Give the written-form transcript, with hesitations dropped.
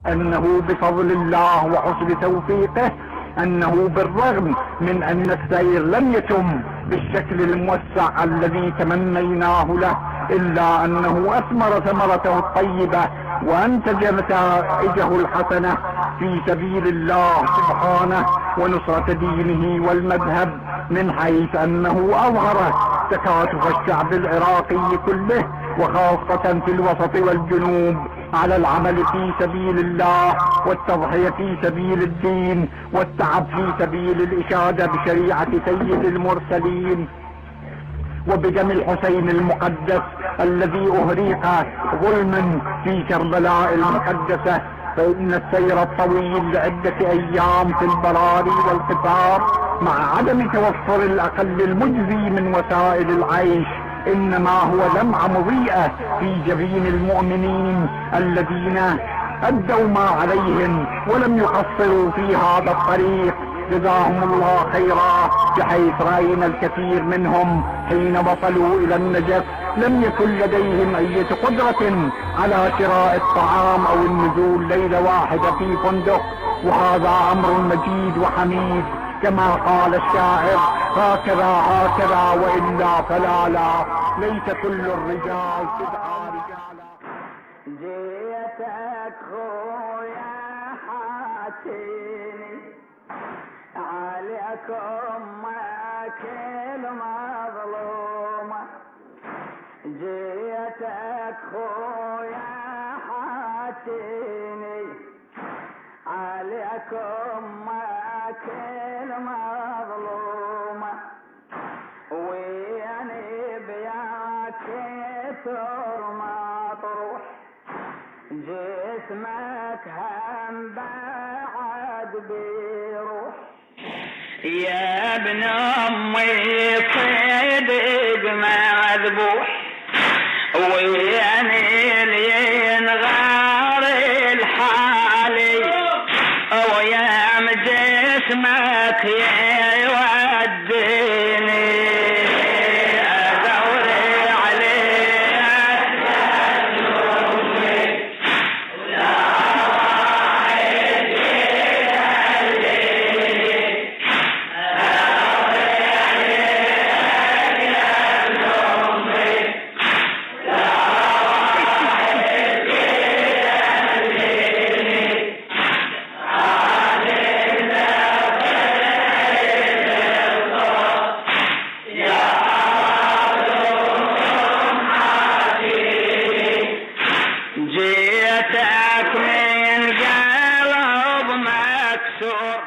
أنه بفضل الله وحسن توفيقه أنه بالرغم من أن السير لم يتم بالشكل الموسع الذي تمنيناه له، إلا أنه أثمر ثمرته الطيبة وأنتج نتائجه الحسنة في سبيل الله سبحانه ونصرة دينه والمذهب، من حيث أنه أظهر تكاتف الشعب العراقي كله وخاصة في الوسط والجنوب على العمل في سبيل الله والتضحية في سبيل الدين والتعب في سبيل الإشادة بشريعة سيد المرسلين وبدم الحسين المقدس الذي أهريق ظلما في كربلاء المقدسة. فإن السير الطويل لعدة أيام في البراري والقطار مع عدم توفر الأقل المجزي من وسائل العيش إنما هو لمعة مضيئة في جبين المؤمنين الذين أدوا ما عليهم ولم يقصروا في هذا الطريق، جزاهم الله خيرا، بحيث رأينا الكثير منهم حين وصلوا إلى النجف لم يكن لديهم أي قدرة على شراء الطعام أو النزول ليلة واحدة في فندق، وهذا أمر مجيد وحميد كما قال الشاعر: هكذا وإلا فلا لا، ليس كل الرجال تدعى رجالا. جيتك خويا حاتيني عليكم ما كل مظلومة، جيتك خويا حاتيني عليكم ما كل مظلومة، ويعني بياك كثر مطروح، جسمك هم بعد بيروح، يا ابن امي صدق مذبوح، ويعني لين غار الحالي ويا جسمك يوديني ادور عليك جيتك من قلب مكسور